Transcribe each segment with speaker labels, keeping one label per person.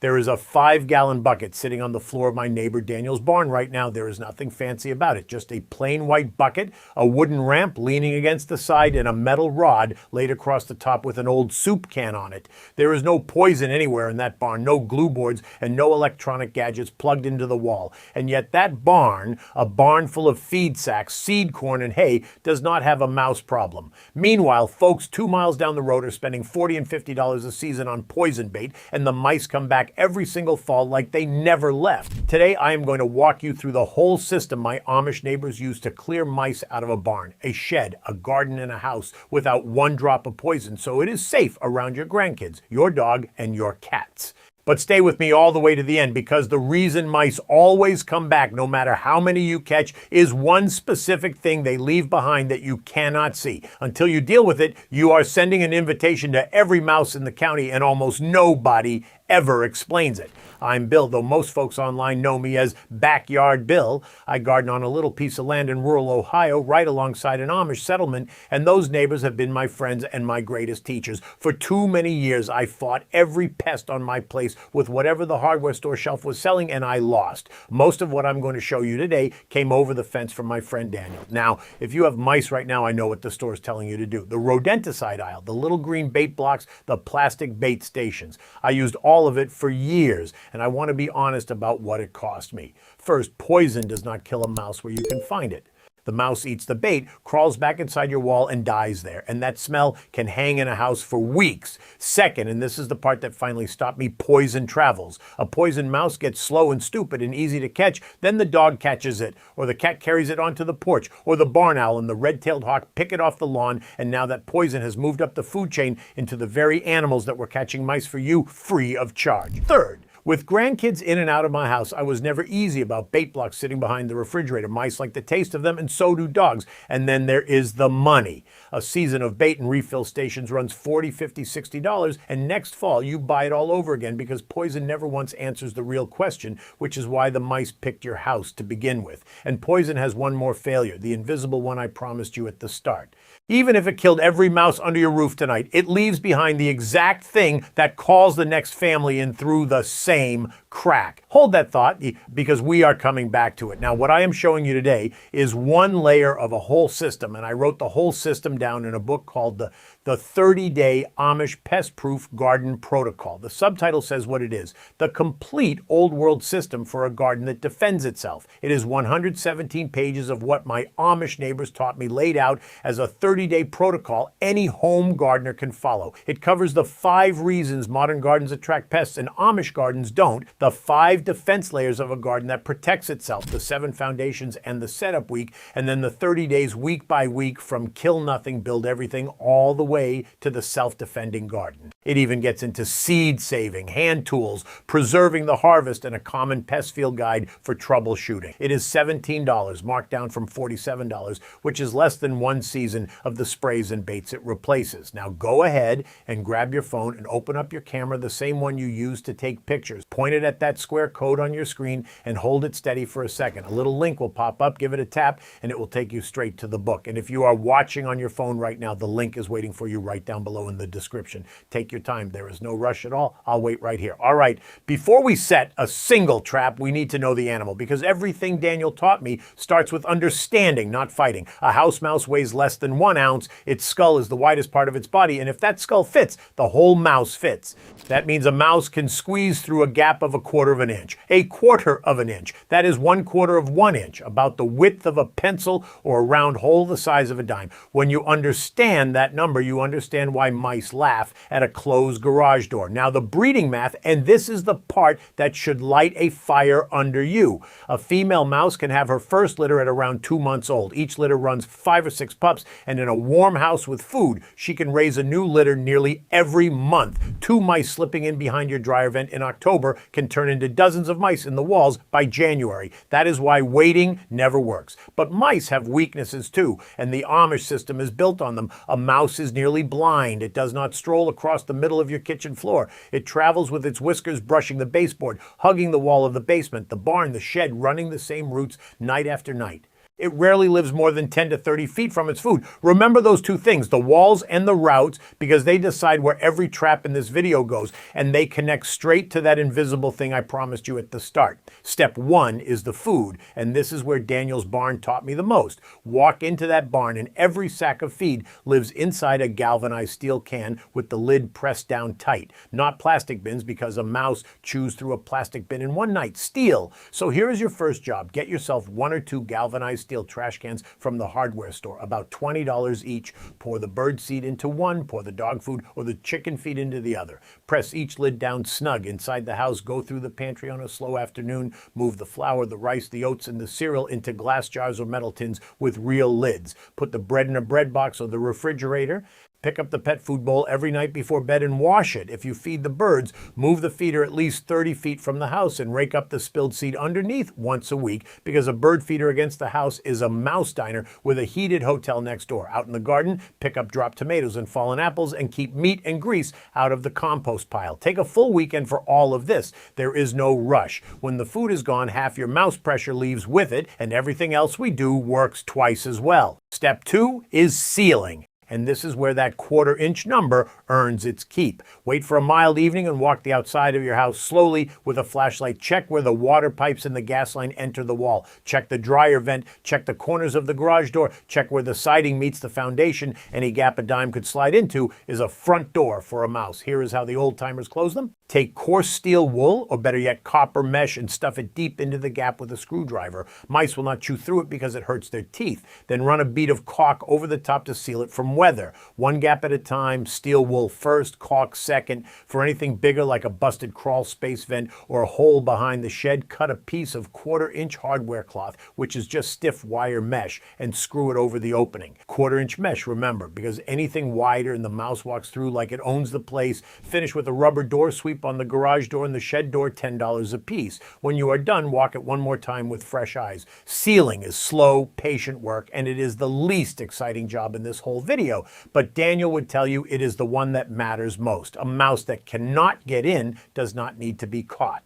Speaker 1: There is a 5-gallon bucket sitting on the floor of my neighbor Daniel's barn right now. There is nothing fancy about it, just a plain white bucket, a wooden ramp leaning against the side, and a metal rod laid across the top with an old soup can on it. There is no poison anywhere in that barn, no glue boards, and no electronic gadgets plugged into the wall. And yet that barn, a barn full of feed sacks, seed corn, and hay, does not have a mouse problem. Meanwhile, folks 2 miles down the road are spending $40 and $50 a season on poison bait, and the mice come back every single fall like they never left. Today, I am going to walk you through the whole system my Amish neighbors use to clear mice out of a barn, a shed, a garden, and a house without one drop of poison, so it is safe around your grandkids, your dog, and your cats. But stay with me all the way to the end, because the reason mice always come back, no matter how many you catch, is one specific thing they leave behind that you cannot see. Until you deal with it, you are sending an invitation to every mouse in the county, and almost nobody ever explains it. I'm Bill, though most folks online know me as Backyard Bill. I garden on a little piece of land in rural Ohio right alongside an Amish settlement, and those neighbors have been my friends and my greatest teachers. For too many years, I fought every pest on my place with whatever the hardware store shelf was selling, and I lost. Most of what I'm going to show you today came over the fence from my friend Daniel. Now, if you have mice right now, I know what the store is telling you to do. The rodenticide aisle, the little green bait blocks, the plastic bait stations. I used all of it for years, and I want to be honest about what it cost me. First, poison does not kill a mouse where you can find it. The mouse eats the bait, crawls back inside your wall, and dies there. And that smell can hang in a house for weeks. Second, and this is the part that finally stopped me, poison travels. A poisoned mouse gets slow and stupid and easy to catch. Then the dog catches it, or the cat carries it onto the porch, or the barn owl and the red-tailed hawk pick it off the lawn, and now that poison has moved up the food chain into the very animals that were catching mice for you free of charge. Third, with grandkids in and out of my house, I was never easy about bait blocks sitting behind the refrigerator. Mice like the taste of them, and so do dogs. And then there is the money. A season of bait and refill stations runs $40, $50, $60, and next fall you buy it all over again, because poison never once answers the real question, which is why the mice picked your house to begin with. And poison has one more failure, the invisible one I promised you at the start. Even if it killed every mouse under your roof tonight, it leaves behind the exact thing that calls the next family in through the same crack. Hold that thought, because we are coming back to it. Now, what I am showing you today is one layer of a whole system, and I wrote the whole system down in a book called the 30-Day Amish Pest-Proof Garden Protocol. The subtitle says what it is: the complete old world system for a garden that defends itself. It is 117 pages of what my Amish neighbors taught me, laid out as a 30-day protocol any home gardener can follow. It covers the 5 reasons modern gardens attract pests and Amish gardens don't, the 5 defense layers of a garden that protects itself, the 7 foundations and the setup week, and then the 30 days week by week from kill nothing, build everything, all the way to the self-defending garden. It even gets into seed saving, hand tools, preserving the harvest, and a common pest field guide for troubleshooting. It is $17, marked down from $47, which is less than one season of the sprays and baits it replaces. Now go ahead and grab your phone and open up your camera, the same one you use to take pictures. Point it at that square code on your screen and hold it steady for a second. A little link will pop up, give it a tap, and it will take you straight to the book. And if you are watching on your phone right now, the link is waiting for you right down below in the description. Take your time. There is no rush at all. I'll wait right here. All right, before we set a single trap, we need to know the animal, because everything Daniel taught me starts with understanding, not fighting. A house mouse weighs less than 1 ounce. Its skull is the widest part of its body, and if that skull fits, the whole mouse fits. That means a mouse can squeeze through a gap of 1/4 of an inch. 1/4 of an inch. That is 1/4 of 1 inch, about the width of a pencil or a round hole the size of a dime. When you understand that number, you understand why mice laugh at a closed garage door. Now the breeding math, and this is the part that should light a fire under you. A female mouse can have her first litter at around 2 months old. Each litter runs 5 or 6 pups, and in a warm house with food, she can raise a new litter nearly every month. 2 mice slipping in behind your dryer vent in October can turn into dozens of mice in the walls by January. That is why waiting never works. But mice have weaknesses too, and the Amish system is built on them. A mouse is nearly blind. It does not stroll across the middle of your kitchen floor. It travels with its whiskers brushing the baseboard, hugging the wall of the basement, the barn, the shed, running the same routes night after night. It rarely lives more than 10 to 30 feet from its food. Remember those two things, the walls and the routes, because they decide where every trap in this video goes, and they connect straight to that invisible thing I promised you at the start. Step 1 is the food, and this is where Daniel's barn taught me the most. Walk into that barn, and every sack of feed lives inside a galvanized steel can with the lid pressed down tight. Not plastic bins, because a mouse chews through a plastic bin in one night. Steel. So here is your first job. Get yourself 1 or 2 galvanized steel trash cans from the hardware store, about $20 each. Pour the bird seed into one, pour the dog food or the chicken feed into the other. Press each lid down snug inside the house. Go through the pantry on a slow afternoon. Move the flour, the rice, the oats, and the cereal into glass jars or metal tins with real lids. Put the bread in a bread box or the refrigerator. Pick up the pet food bowl every night before bed and wash it. If you feed the birds, move the feeder at least 30 feet from the house and rake up the spilled seed underneath once a week, because a bird feeder against the house is a mouse diner with a heated hotel next door. Out in the garden, pick up dropped tomatoes and fallen apples and keep meat and grease out of the compost pile. Take a full weekend for all of this. There is no rush. When the food is gone, half your mouse pressure leaves with it, and everything else we do works twice as well. Step 2 is sealing. And this is where that 1/4 inch number earns its keep. Wait for a mild evening and walk the outside of your house slowly with a flashlight. Check where the water pipes and the gas line enter the wall. Check the dryer vent. Check the corners of the garage door. Check where the siding meets the foundation. Any gap a dime could slide into is a front door for a mouse. Here is how the old timers close them. Take coarse steel wool, or better yet copper mesh, and stuff it deep into the gap with a screwdriver. Mice will not chew through it because it hurts their teeth. Then run a bead of caulk over the top to seal it from weather. One gap at a time, steel wool first, caulk second. For anything bigger like a busted crawl space vent or a hole behind the shed, cut a piece of 1/4 inch hardware cloth, which is just stiff wire mesh, and screw it over the opening. 1/4 inch mesh, remember, because anything wider and the mouse walks through like it owns the place. Finish with a rubber door sweep on the garage door and the shed door, $10 a piece. When you are done, walk it one more time with fresh eyes. Sealing is slow, patient work, and it is the least exciting job in this whole video. But Daniel would tell you it is the one that matters most. A mouse that cannot get in does not need to be caught.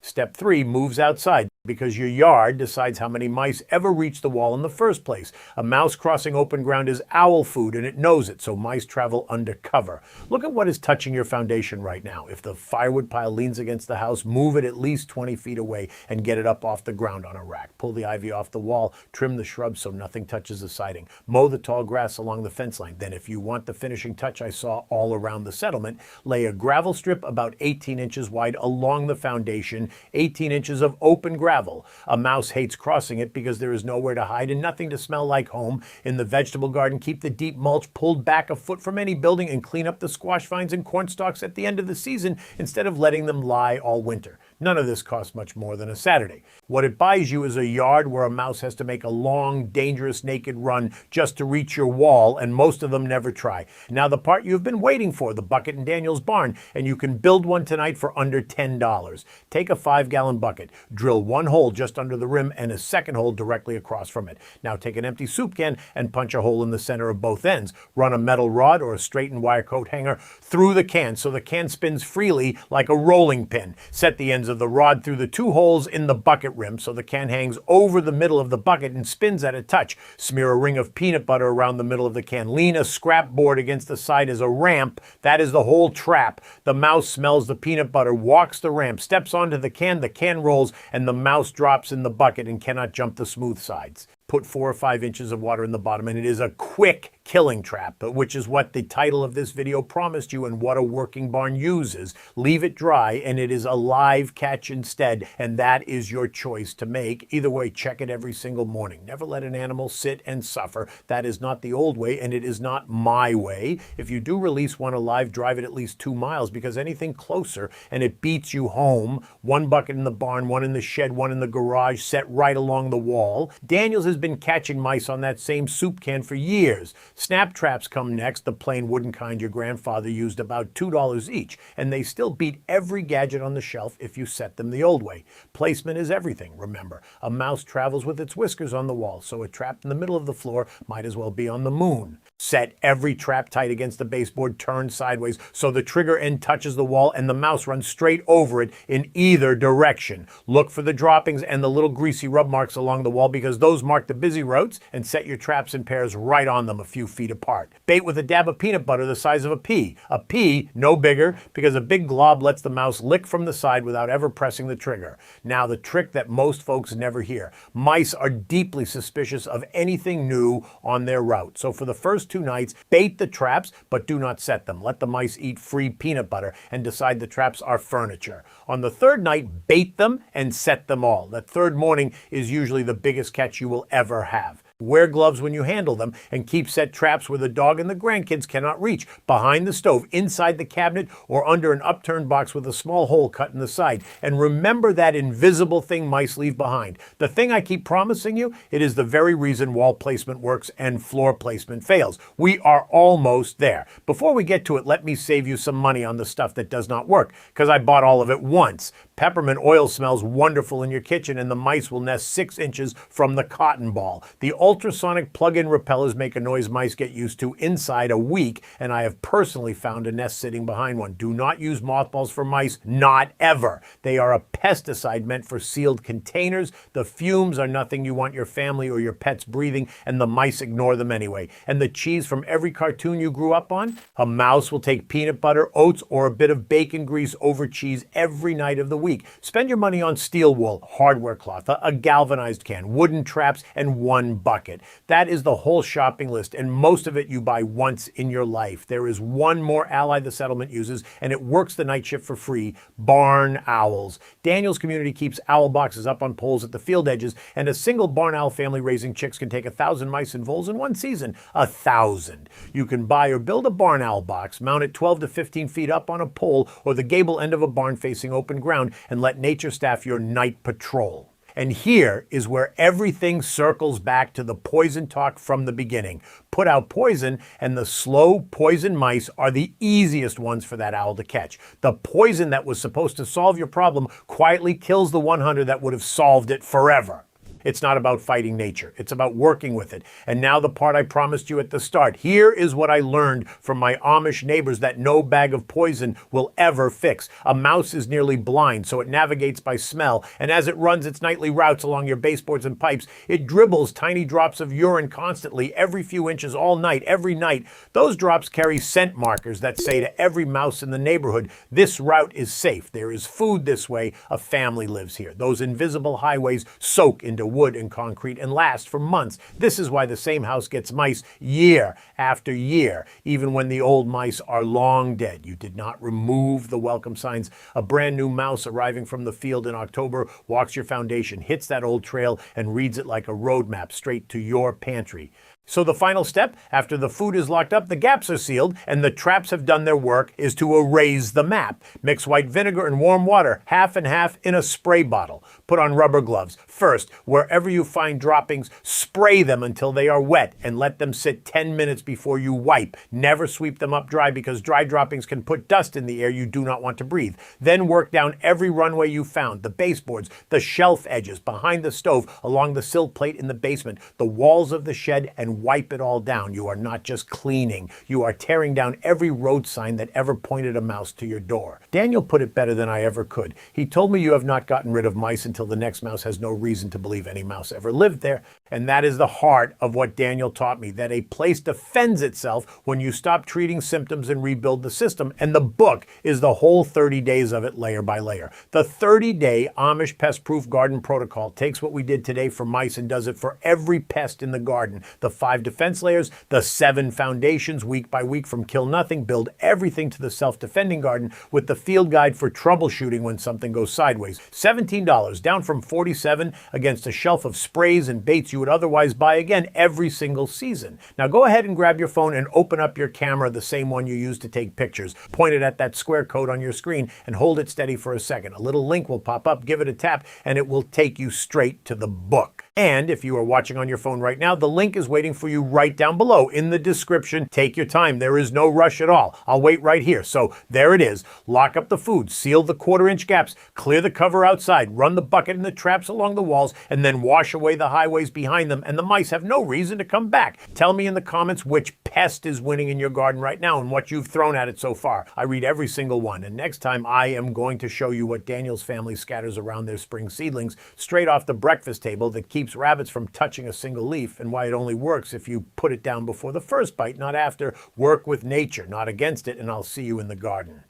Speaker 1: Step 3 moves outside, because your yard decides how many mice ever reach the wall in the first place. A mouse crossing open ground is owl food, and it knows it, so mice travel undercover. Look at what is touching your foundation right now. If the firewood pile leans against the house, move it at least 20 feet away and get it up off the ground on a rack. Pull the ivy off the wall, trim the shrubs so nothing touches the siding. Mow the tall grass along the fence line. Then, if you want the finishing touch I saw all around the settlement, lay a gravel strip about 18 inches wide along the foundation, 18 inches of open gravel. A mouse hates crossing it because there is nowhere to hide and nothing to smell like home. In the vegetable garden, keep the deep mulch pulled back a foot from any building and clean up the squash vines and corn stalks at the end of the season instead of letting them lie all winter. None of this costs much more than a Saturday. What it buys you is a yard where a mouse has to make a long, dangerous, naked run just to reach your wall, and most of them never try. Now the part you've been waiting for, the bucket in Daniel's barn, and you can build one tonight for under $10. Take a 5-gallon bucket, drill one hole just under the rim and a second hole directly across from it. Now take an empty soup can and punch a hole in the center of both ends. Run a metal rod or a straightened wire coat hanger through the can so the can spins freely like a rolling pin. Set the ends of the rod through the 2 holes in the bucket rim so the can hangs over the middle of the bucket and spins at a touch. Smear a ring of peanut butter around the middle of the can. Lean a scrap board against the side as a ramp. That is the whole trap. The mouse smells the peanut butter, walks the ramp, steps onto the can rolls, and the mouse drops in the bucket and cannot jump the smooth sides. Put 4 or 5 inches of water in the bottom, and it is a quick killing trap, which is what the title of this video promised you and what a working barn uses. Leave it dry, and it is a live catch instead, and that is your choice to make. Either way, check it every single morning. Never let an animal sit and suffer. That is not the old way, and it is not my way. If you do release one alive, drive it at least 2 miles, because anything closer and it beats you home. 1 bucket in the barn, 1 in the shed, 1 in the garage, set right along the wall. Daniel's has been catching mice on that same soup can for years. Snap traps come next, the plain wooden kind your grandfather used, about $2 each, and they still beat every gadget on the shelf if you set them the old way. Placement is everything, remember. A mouse travels with its whiskers on the wall, so a trap in the middle of the floor might as well be on the moon. Set every trap tight against the baseboard, turned sideways, so the trigger end touches the wall and the mouse runs straight over it in either direction. Look for the droppings and the little greasy rub marks along the wall because those mark the busy routes, and set your traps in pairs right on them a few feet apart. Bait with a dab of peanut butter the size of a pea. A pea, no bigger, because a big glob lets the mouse lick from the side without ever pressing the trigger. Now the trick that most folks never hear. Mice are deeply suspicious of anything new on their route. So for the first 2 nights, bait the traps, but do not set them. Let the mice eat free peanut butter and decide the traps are furniture. On the 3rd night, bait them and set them all. The 3rd morning is usually the biggest catch you will ever have. Wear gloves when you handle them, and keep set traps where the dog and the grandkids cannot reach, behind the stove, inside the cabinet, or under an upturned box with a small hole cut in the side. And remember that invisible thing mice leave behind. The thing I keep promising you, it is the very reason wall placement works and floor placement fails. We are almost there. Before we get to it, let me save you some money on the stuff that does not work, because I bought all of it once. Peppermint oil smells wonderful in your kitchen, and the mice will nest 6 inches from the cotton ball. The ultrasonic plug-in repellers make a noise mice get used to inside a week, and I have personally found a nest sitting behind one. Do not use mothballs for mice, not ever. They are a pesticide meant for sealed containers. The fumes are nothing you want your family or your pets breathing, and the mice ignore them anyway. And the cheese from every cartoon you grew up on? A mouse will take peanut butter, oats, or a bit of bacon grease over cheese every night of the week. Spend your money on steel wool, hardware cloth, a galvanized can, wooden traps, and 1 bucket. That is the whole shopping list, and most of it you buy once in your life. There is one more ally the settlement uses, and it works the night shift for free: barn owls. Daniel's community keeps owl boxes up on poles at the field edges, and a single barn owl family raising chicks can take 1,000 mice and voles in one season. 1,000. You can buy or build a barn owl box, mount it 12 to 15 feet up on a pole or the gable end of a barn facing open ground, and let nature staff your night patrol. And here is where everything circles back to the poison talk from the beginning. Put out poison, and the slow poison mice are the easiest ones for that owl to catch. The poison that was supposed to solve your problem quietly kills the 100 that would have solved it forever. It's not about fighting nature. It's about working with it. And now the part I promised you at the start. Here is what I learned from my Amish neighbors that no bag of poison will ever fix. A mouse is nearly blind, so it navigates by smell. And as it runs its nightly routes along your baseboards and pipes, it dribbles tiny drops of urine constantly, every few inches, all night, every night. Those drops carry scent markers that say to every mouse in the neighborhood, this route is safe. There is food this way. A family lives here. Those invisible highways soak into wood and concrete and last for months. This is why the same house gets mice year after year, even when the old mice are long dead. You did not remove the welcome signs. A brand new mouse arriving from the field in October walks your foundation, hits that old trail, and reads it like a road map straight to your pantry. So the final step, after the food is locked up, the gaps are sealed, and the traps have done their work, is to erase the map. Mix white vinegar and warm water, half and half, in a spray bottle. Put on rubber gloves. First, wherever you find droppings, spray them until they are wet, and let them sit 10 minutes before you wipe. Never sweep them up dry, because dry droppings can put dust in the air you do not want to breathe. Then work down every runway you found, the baseboards, the shelf edges, behind the stove, along the sill plate in the basement, the walls of the shed, and wipe it all down. You are not just cleaning. You are tearing down every road sign that ever pointed a mouse to your door. Daniel put it better than I ever could. He told me you have not gotten rid of mice until the next mouse has no reason to believe any mouse ever lived there. And that is the heart of what Daniel taught me, that a place defends itself when you stop treating symptoms and rebuild the system. And the book is the whole 30 days of it, layer by layer. The 30-day Amish Pest-Proof Garden Protocol takes what we did today for mice and does it for every pest in the garden. The 5 defense layers, the 7 foundations, week by week from kill nothing, build everything to the self-defending garden, with the field guide for troubleshooting when something goes sideways. $17, down from $47, against a shelf of sprays and baits you would otherwise buy again every single season. Now go ahead and grab your phone and open up your camera, the same one you use to take pictures. Point it at that square code on your screen and hold it steady for a second. A little link will pop up, give it a tap, and it will take you straight to the book. And if you are watching on your phone right now, the link is waiting waiting for you right down below in the description. Take your time. There is no rush at all. I'll wait right here. So there it is. Lock up the food, seal the 1/4-inch gaps, clear the cover outside, run the bucket and the traps along the walls, and then wash away the highways behind them, and the mice have no reason to come back. Tell me in the comments which pest is winning in your garden right now and what you've thrown at it so far. I read every single one, and next time I am going to show you what Daniel's family scatters around their spring seedlings straight off the breakfast table that keeps rabbits from touching a single leaf, and why it only works if you put it down before the first bite, not after. Work with nature, not against it, and I'll see you in the garden.